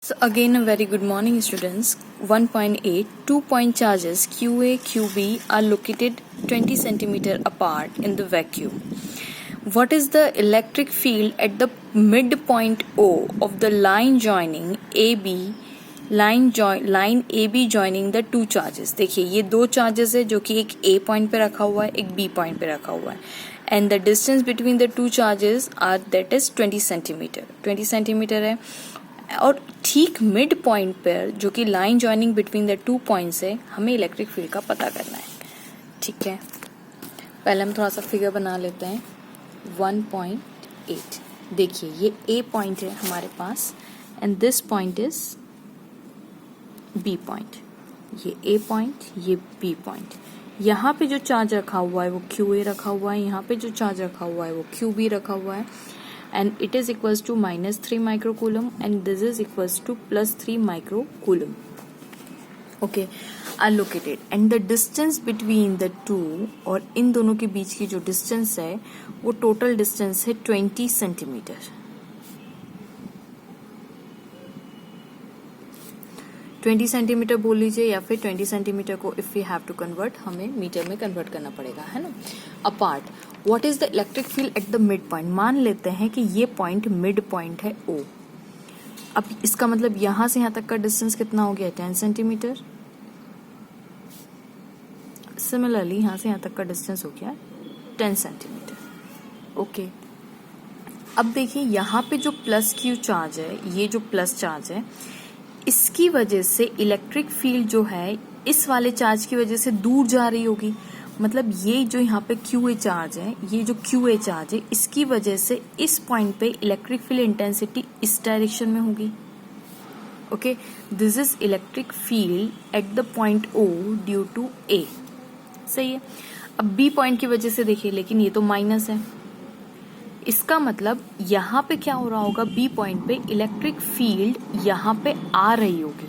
So again a very good morning students. 1.8 2-point charges QA QB are located 20 centimeter apart in the vacuum. What is the electric field at the midpoint O of the line joining AB line AB joining the two charges? देखिए ये दो charges है जो कि एक A point पे रखा हुआ है, एक B point पे रखा हुआ है, and the distance between the two charges are that is 20 centimeter. 20 centimeter है और ठीक मिड पॉइंट पर जो कि line joining between the two points है, हमें इलेक्ट्रिक फील्ड का पता करना है. ठीक है, पहले हम थोड़ा सा फिगर बना लेते हैं. 1.8 देखिए ये ए पॉइंट है हमारे पास and this point is B point. ये ए पॉइंट, ये बी पॉइंट. यहाँ पे जो चार्ज रखा हुआ है वो क्यू ए रखा हुआ है, यहाँ पे जो चार्ज रखा हुआ है वो क्यू बी रखा हुआ है, and it is equals to -3 microcoulomb and this is equals to +3 microcoulomb. Okay, are located and the distance between the two और इन दोनों के बीच की जो distance है वो total distance है 20 सेंटीमीटर. 20 सेंटीमीटर बोल लीजिए या फिर 20 सेंटीमीटर को if we have to convert हमें मीटर में कन्वर्ट करना पड़ेगा, है ना. Apart what is the electric field at the mid point. मान लेते हैं कि ये पॉइंट मिड पॉइंट है O. अब इसका मतलब यहां से यहां तक का डिस्टेंस कितना हो गया, 10 सेंटीमीटर. सिमिलरली यहां से यहां तक का डिस्टेंस हो गया 10 सेंटीमीटर. ओके, अब देखिए यहाँ पे जो प्लस क्यू चार्ज है, ये जो प्लस चार्ज है, इसकी वजह से इलेक्ट्रिक फील्ड जो है इस वाले चार्ज की वजह से दूर जा रही होगी. मतलब ये जो यहाँ पे क्यू ए चार्ज है, ये जो क्यू ए चार्ज है, इसकी वजह से इस पॉइंट पे इलेक्ट्रिक फील्ड इंटेंसिटी इस डायरेक्शन में होगी. Okay, this is electric field at the point O due to A. सही है. अब B पॉइंट की वजह से देखिए, लेकिन ये तो माइनस है. इसका मतलब यहाँ पे क्या हो रहा होगा, बी पॉइंट पे इलेक्ट्रिक फील्ड यहाँ पे आ रही होगी,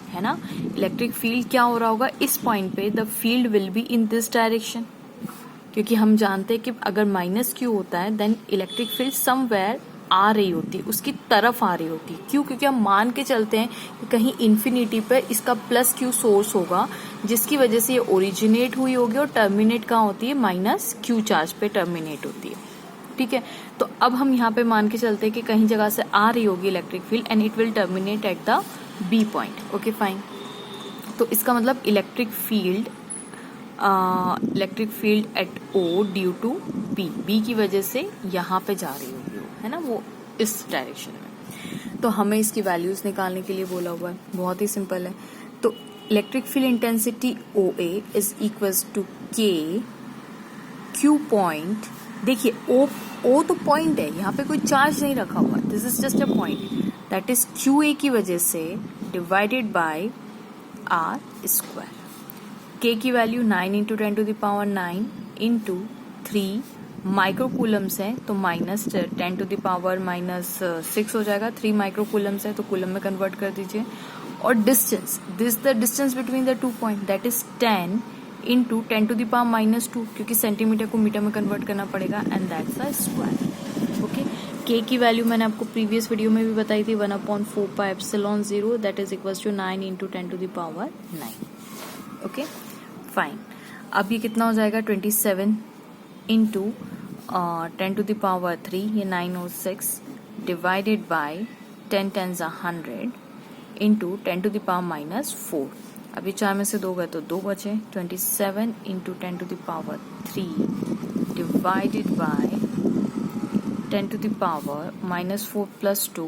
है ना. इलेक्ट्रिक फील्ड क्या हो रहा होगा इस पॉइंट पे, the field will be in this direction. क्योंकि हम जानते हैं कि अगर माइनस क्यू होता है देन इलेक्ट्रिक फील्ड समवेयर आ रही होती है, उसकी तरफ आ रही होती है. क्यों? क्योंकि हम मान के चलते हैं कि कहीं इन्फिनिटी पे इसका प्लस क्यू सोर्स होगा जिसकी वजह से ये ओरिजिनेट हुई होगी और टर्मिनेट कहाँ होती है, माइनस क्यू चार्ज पे टर्मिनेट होती है. ठीक है, तो अब हम यहाँ पे मान के चलते हैं कि कहीं जगह से आ रही होगी electric field and it will terminate at the B point. Okay fine. तो इसका मतलब electric field at O due to B की वजह से यहाँ पे जा रही होगी, है ना, वो इस डायरेक्शन में. तो हमें इसकी वैल्यूज निकालने के लिए बोला हुआ है. बहुत ही सिंपल है. तो electric field intensity O A is equals to K Q point. देखिए ओ तो पॉइंट है, यहाँ पे कोई चार्ज नहीं रखा हुआ, this is just a point, that is Q A की वजह से divided by R square. K की value 9 into 10 to the power 9 into 3 microcoulombs है, तो माइनस 10 टू द पावर -6 हो जाएगा. 3 माइक्रोकूलम्स है तो कूलम में कन्वर्ट कर दीजिए. और distance, this the distance between the two point, that is 10 into 10 to the power -2, क्योंकि सेंटीमीटर को मीटर में कन्वर्ट करना पड़ेगा, and that's a square. Okay, K की वैल्यू मैंने आपको प्रीवियस वीडियो में भी बताई थी, 1/4πε0, that is equals to 9 into 10 to the power 9. Okay fine. अब ये कितना हो जाएगा, 27 इंटू 10 टू द पावर 3, ये 906 divided by 10 10s are 100 into 10 to the power -4. अभी 4 में से 2 गए तो 2 बचे. 27 into 10 to the power 3 divided by 10 to the power -4 plus 2,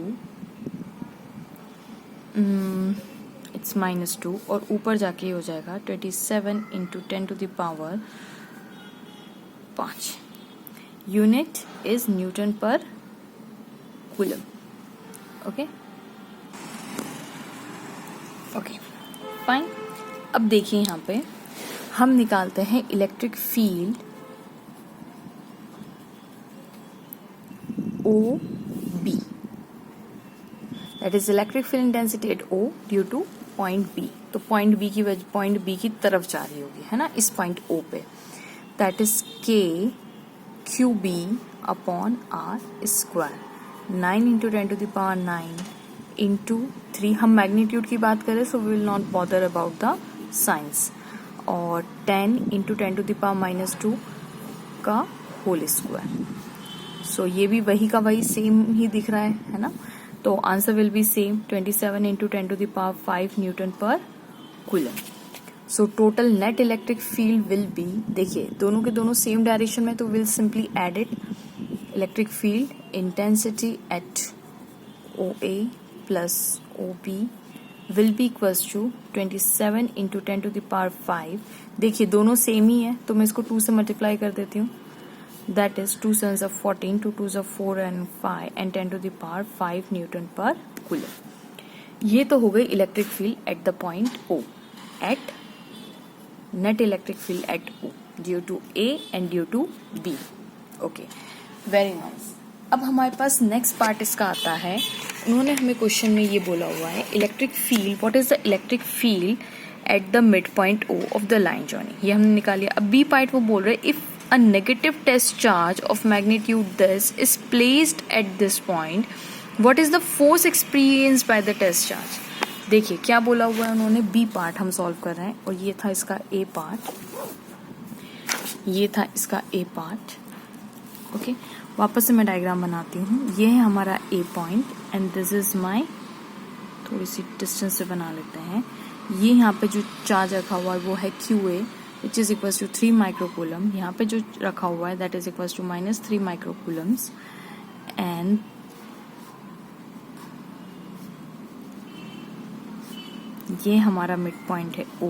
it's -2, और ऊपर जाके हो जाएगा 27 into 10 to the power 5. Unit is newton per coulomb. Okay okay fine. अब देखिए यहाँ पे हम निकालते हैं electric field O B, that is electric field intensity at O due to point B. तो पॉइंट बी की तरफ जा रही होगी, है ना, इस पॉइंट ओ पे. That is K Q B upon R square. 9 into 10 to the power 9 into 3, हम मैग्नीट्यूड की बात करें so we will not bother about the science, और 10 इंटू 10⁻⁻2 का होल स्क्वायर। सो ये भी वही का वही सेम ही दिख रहा है ना। तो answer will be same, 27 into 10⁵ newton per coulomb. So total net electric field will be, देखिए दोनों के दोनों सेम डायरेक्शन में, तो will simply add it, electric field intensity at OA plus OB will be equals to 27 into 10⁵। देखिए दोनों same ही है, तो मैं इसको 2 से मल्टीप्लाई कर देती हूँ। That is 2 7s are 14, 2 2s are 4 and 5 and 10⁵ newton per coulomb. ये तो हो गई electric field at the point O, at net electric field at O due to A and due to B। Okay, very nice. अब हमारे पास next part इसका आता है। उन्होंने हमें क्वेश्चन में ये बोला हुआ है, electric field, what is the electric field at the mid point O of the line joining. ये हमने निकाल लिया। अब बी पार्ट वो बोल रहे हैं, if a negative test charge of magnitude this is placed at this point, what is the force experienced by the test charge। देखिए क्या बोला हुआ है उन्होंने, बी पार्ट हम सॉल्व कर रहे हैं, और ये था इसका ए पार्ट, ये था इसका ए पार्ट। ओके, वापस से मैं डायग्राम बनाती हूँ। ये है हमारा A point and this is my, थोड़ी सी डिस्टेंस से बना लेते हैं। ये यहाँ पे जो चार्ज रखा हुआ है वो है QA which is equals to 3 microcoulomb। यहाँ पे जो रखा हुआ है that is equals to -3 microcoulombs, and ये हमारा मिड पॉइंट है O।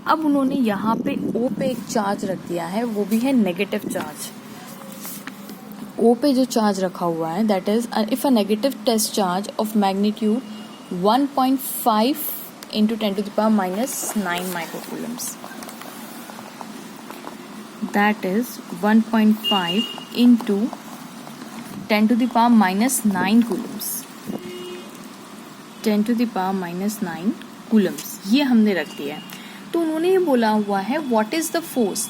अब उन्होंने यहाँ पे O पे एक चार्ज रख दिया है, वो भी है नेगेटिव चार्ज। O पे जो चार्ज रखा हुआ है that is if a negative test charge of magnitude 1.5 into 10⁻⁹ microcoulombs, that is 1.5 into 10⁻⁹ coulombs, 10⁻⁹ coulombs ये हमने रख दिया है। तो उन्होंने ये बोला हुआ है what is the force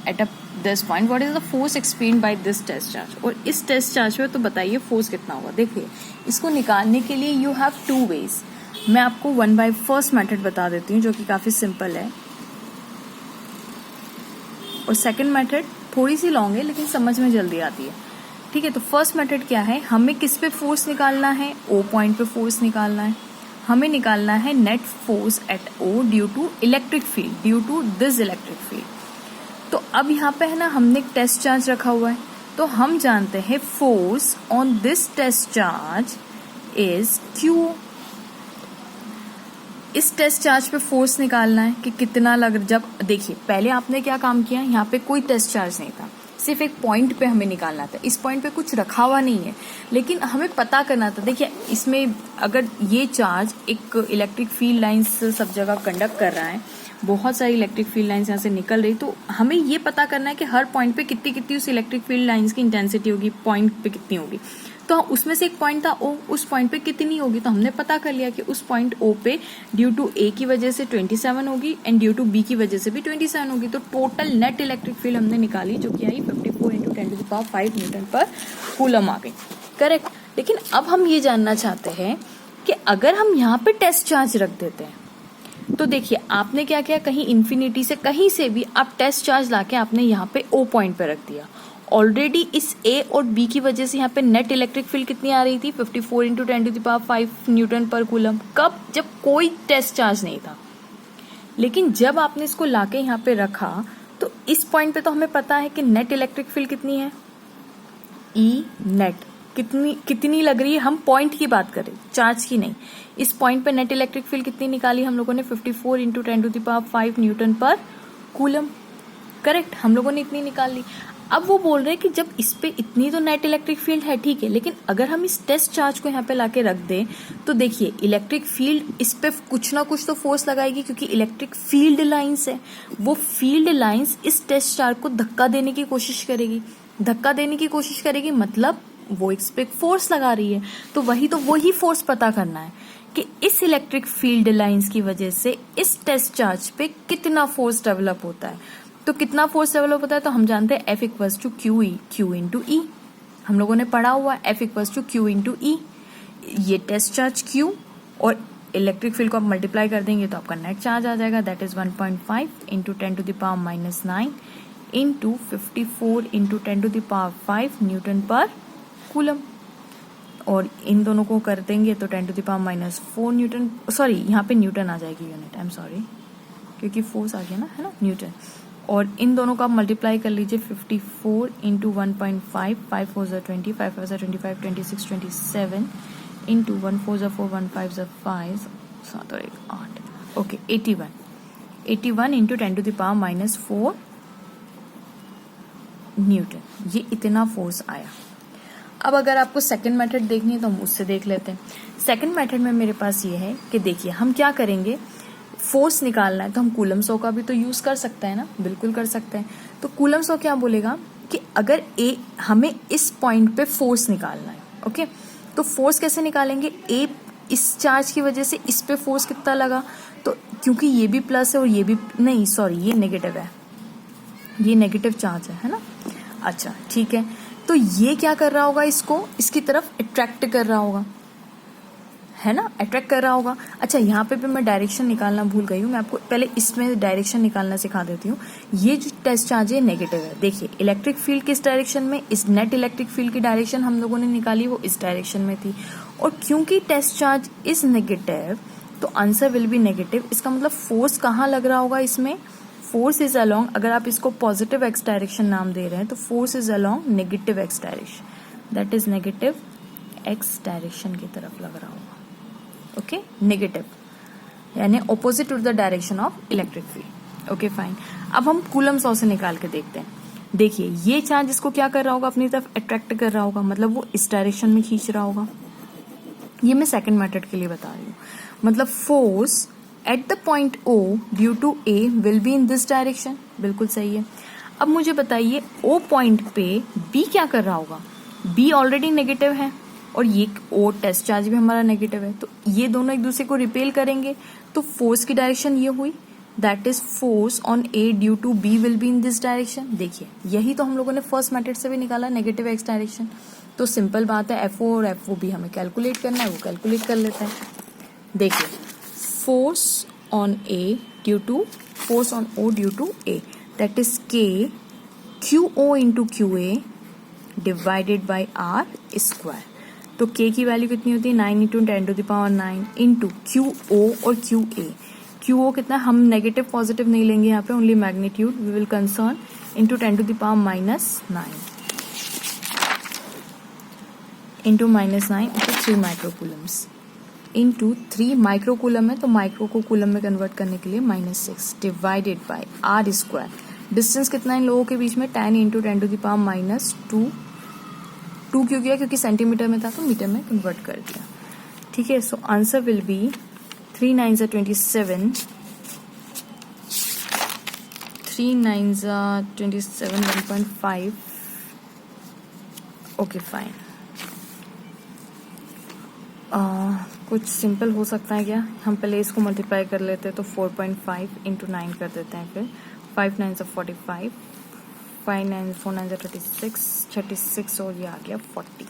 at this point, what is the force experienced by this test charge. और इस टेस्ट चार्ज पे तो बताइए फोर्स कितना होगा। देखिए इसको निकालने के लिए यू हैव 2 वेज। मैं आपको 1 बाय फर्स्ट मेथड बता देती हूँ जो कि काफी सिंपल है, और सेकंड मेथड थोड़ी सी लॉन्ग है लेकिन समझ में जल्दी आती है। ठीक है, तो फर्स्ट मेथड क्या है, हमें किस पे फोर्स निकालना है, O पॉइंट पे फोर्स निकालना है। हमें निकालना है net force at O due to electric field, due to this electric field. तो अब यहाँ पे है ना, हमने टेस्ट चार्ज रखा हुआ है, तो हम जानते हैं force on this test charge is Q। इस टेस्ट चार्ज पे फोर्स निकालना है कि कितना लग, जब देखिए पहले आपने क्या काम किया, यहाँ पे कोई टेस्ट चार्ज नहीं था, सिर्फ एक पॉइंट पे हमें निकालना था। इस पॉइंट पे कुछ रखा हुआ नहीं है, लेकिन हमें पता करना था। देखिए इसमें अगर ये चार्ज एक इलेक्ट्रिक फील्ड लाइंस सब जगह कंडक्ट कर रहा है, बहुत सारी इलेक्ट्रिक फील्ड लाइंस यहाँ से निकल रही, तो हमें ये पता करना है कि हर पॉइंट पे कितनी कितनी उस इलेक्ट्रिक फील्ड लाइंस की इंटेंसिटी होगी, पॉइंट पे कितनी होगी। तो उसमें से एक पॉइंट था O, उस पॉइंट पे कितनी होगी, तो हमने पता कर लिया कि उस पॉइंट O पे ड्यू टू A की वजह से 27 होगी एंड ड्यू टू B की वजह से भी 27 होगी। तो टोटल नेट इलेक्ट्रिक फील्ड हमने निकाली जो कि आई 54 इंटू 10⁵ न्यूटन पर कूलम आ गई। करेक्ट। लेकिन अब हम ये जानना चाहते हैं कि अगर हम यहाँ पे टेस्ट चार्ज रख देते हैं, तो देखिए आपने क्या किया, कहीं इन्फिनिटी से कहीं से भी आप टेस्ट चार्ज लाके आपने यहाँ पे O पॉइंट पे रख दिया। ऑलरेडी इस A और B की वजह से यहाँ पे नेट इलेक्ट्रिक फील्ड कितनी आ रही थी, 54 इंटू 10⁵ न्यूटन पर कूलम। कब, जब कोई टेस्ट चार्ज नहीं था। लेकिन जब आपने इसको लाके यहाँ पे रखा, तो इस पॉइंट पे तो हमें पता है कि नेट इलेक्ट्रिक फील्ड कितनी है, E नेट कितनी लग रही है, हम पॉइंट की बात करें, चार्ज की नहीं। इस पॉइंट पे नेट इलेक्ट्रिक फील्ड कितनी निकाली हम लोगों ने, 54 into 10⁵ newton per coulomb. Correct, हम लोगों ने इतनी निकाल ली। अब वो बोल रहे हैं कि जब इस पे इतनी तो नेट इलेक्ट्रिक फील्ड है, ठीक है, लेकिन अगर हम इस टेस्ट चार्ज को यहाँ पे लाके रख दें, तो देखिए इलेक्ट्रिक फील्ड इस पे कुछ ना कुछ तो फोर्स लगाएगी, क्योंकि इलेक्ट्रिक फील्ड लाइंस है। वो फील्ड लाइंस इस टेस्ट चार्ज को धक्का देने की कोशिश करेगी, धक्का देने की कोशिश करेगी, मतलब वो इस पे फोर्स लगा रही है। तो वही फोर्स पता करना है कि इस इलेक्ट्रिक फील्ड लाइंस की वजह से इस टेस्ट चार्ज पे कितना फोर्स डेवलप होता है। तो कितना फोर्स डेवलप होता है, तो हम जानते हैं F equals to Q into E। हम लोगों ने पढ़ा हुआ F equals to Q into E। ये टेस्ट चार्ज Q और इलेक्ट्रिक फील्ड को आप मल्टीप्लाई कर देंगे तो आपका नेट चार्ज आ जाएगा, that is 1.5 into 10⁻⁻9 into 54 into 10⁻5 Newton per coulomb. और इन दोनों को कर देंगे तो 10⁻⁻4 न्यूटन, सॉरी यहाँ पे न्यूटन आ जाएगी यूनिट, आई एम सॉरी, क्योंकि फोर्स आ गया ना, है ना, न्यूटन। और इन दोनों को आप मल्टीप्लाई कर लीजिए, 54 इंटू 1.5, 5 4 20, 5 5 25, 26 27 इंटू 1 4 4 1 5 5 7 और 1 8, ओके 81 इंटू 10⁻⁻4 न्यूटन, ये इतना फोर्स आया। अब अगर आपको सेकंड मेथड देखनी है तो हम उससे देख लेते हैं। सेकंड मेथड में मेरे पास ये है कि देखिए हम क्या करेंगे, फोर्स निकालना है तो हम कूलम सॉ का भी तो यूज कर सकते हैं ना, बिल्कुल कर सकते हैं। तो कूलम सॉ क्या बोलेगा कि अगर हमें इस पॉइंट पे फोर्स निकालना है, ओके, तो फोर्स कैसे निकालेंगे, ए इस चार्ज की वजह से इस पे फोर्स कितना लगा, तो क्योंकि ये भी प्लस है और ये भी नहीं, सॉरी ये नेगेटिव है, ये नेगेटिव चार्ज है ना। अच्छा ठीक है, तो ये क्या कर रहा होगा, इसको इसकी तरफ अट्रैक्ट कर रहा होगा, है ना, अट्रैक्ट कर रहा होगा। अच्छा यहाँ पे भी मैं डायरेक्शन निकालना भूल गई हूँ, मैं आपको पहले इसमें डायरेक्शन निकालना सिखा देती हूँ। ये जो टेस्ट चार्ज है नेगेटिव है, देखिए इलेक्ट्रिक फील्ड किस डायरेक्शन में, इस नेट इलेक्ट्रिक फील्ड की डायरेक्शन हम लोगों ने निकाली वो इस डायरेक्शन में थी, और क्योंकि टेस्ट चार्ज इज नेगेटिव तो आंसर विल बी नेगेटिव। इसका मतलब फोर्स कहाँ लग रहा होगा इसमें, फोर्स इज अलोंग, अगर आप इसको पॉजिटिव एक्स डायरेक्शन नाम दे रहे हैं तो force is along negative X direction, that is negative X direction की तरफ लग रहा होगा, ओके, नेगेटिव यानी opposite to the direction of electric field, okay fine. अब हम कूलम लॉ से निकाल के देखते हैं। देखिए ये चार्ज इसको क्या कर रहा होगा, अपनी तरफ अट्रैक्ट कर रहा होगा, मतलब वो इस डायरेक्शन में खींच रहा होगा। ये मैं सेकंड मेथड के लिए बता रही हूँ, मतलब force at the point O due to A will be in this direction, बिल्कुल सही है। अब मुझे बताइए O पॉइंट पे B क्या कर रहा होगा, B ऑलरेडी नेगेटिव है और ये O टेस्ट चार्ज भी हमारा नेगेटिव है, तो ये दोनों एक दूसरे को रिपेल करेंगे, तो फोर्स की डायरेक्शन ये हुई, that is force on A due to B will be in this direction. देखिए यही तो हम लोगों ने फर्स्ट मेथड से भी निकाला, नेगेटिव एक्स डायरेक्शन। तो सिंपल बात है, FO और FO भी हमें कैलकुलेट करना है, वो कैलकुलेट कर लेते हैं। देखिए force on A due to force on O due to A, that is K QO into QA divided by R square. तो K की वैल्यू कितनी होती है, 9 इंटू 10⁻9 इंटू QO और QA। QO कितना, हम नेगेटिव पॉजिटिव नहीं लेंगे यहाँ पे, only magnitude we will concern, into 10⁻⁻9 into -9 into 3 microcoulombs into 3 microcoulomb है तो माइक्रो को कूलम में कन्वर्ट करने के लिए -6 divided by R square. Distance कितना है इन लोगों के बीच में, 10 इंटू 10⁻²। 2 क्यों किया, क्योंकि सेंटीमीटर में था तो मीटर में कन्वर्ट कर दिया, ठीक है। So answer will B 3 9 27, 3 9 27 1.5, okay fine. कुछ सिंपल हो सकता है क्या, हम पहले इसको मल्टीप्लाई कर लेते हैं तो 4.5 इंटू 9 कर देते हैं, फिर 5 9 45, 5 9 4 9 36 और ये आ गया 40,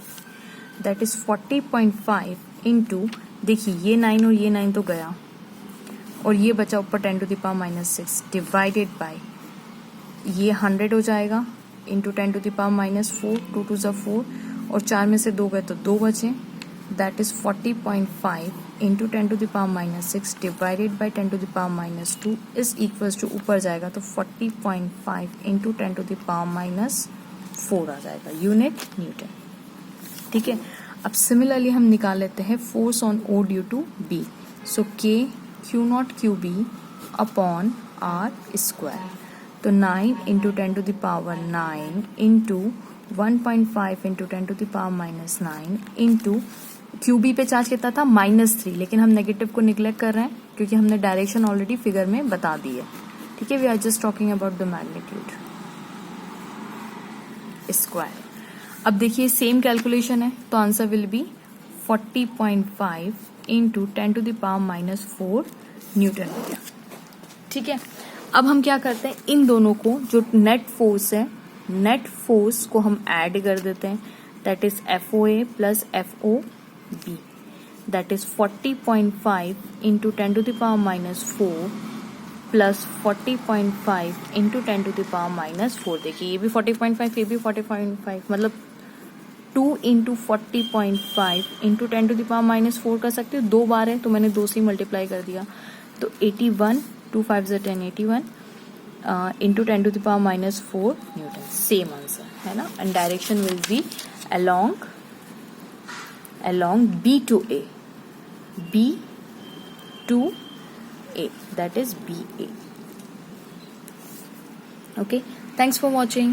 दैट इज 40.5 इंटू, देखिए ये 9 और ये 9 तो गया और ये बचा ऊपर 10⁻⁻6 डिवाइडेड बाय ये 100 हो जाएगा इंटू 10⁻⁻4, 2 2 ज़ा 4 और 4 में से 2 गए तो 2 बचे, that is 40.5 into 10⁻⁻6 divided by 10⁻⁻2 is equals to, ऊपर जाएगा तो 40.5 इंटू 10⁻4 आ जाएगा यूनिट न्यूटन, ठीक है। अब सिमिलरली हम निकाल लेते हैं force on O due to B, so K Q0 QB upon R square. तो 9 into 10⁻9 into 1.5 into 10⁻⁻9 into QB पे चार्ज कितना था, -3, लेकिन हम नेगेटिव को निग्लेक्ट कर रहे हैं क्योंकि हमने डायरेक्शन ऑलरेडी फिगर में बता दी है, ठीक है। We are just talking about the magnitude square. अब देखिए सेम कैलकुलेशन है तो answer will be 40.5 into 10⁻⁻4 newton हो गया, ठीक है। अब हम क्या करते हैं, इन दोनों को जो नेट फोर्स है, नेट फोर्स को हम ऐड कर देते हैं, that is FOA plus FOB, that is 40.5 into 10 to the power minus 4 plus 40.5 into 10 to the power minus 4. देखिए ये भी 40.5, ये भी 40.5, मतलब 2 into 40.5 into 10 to the power minus 4 कर सकते हो. 2 बार है तो मैंने 2 से मल्टीप्लाई कर दिया. तो 81, 2 5 ज़ 10, 81 into 10 to the power minus 4 newton. Same answer है ना. And direction will be along B to A. B to A, that is BA. Okay, thanks for watching.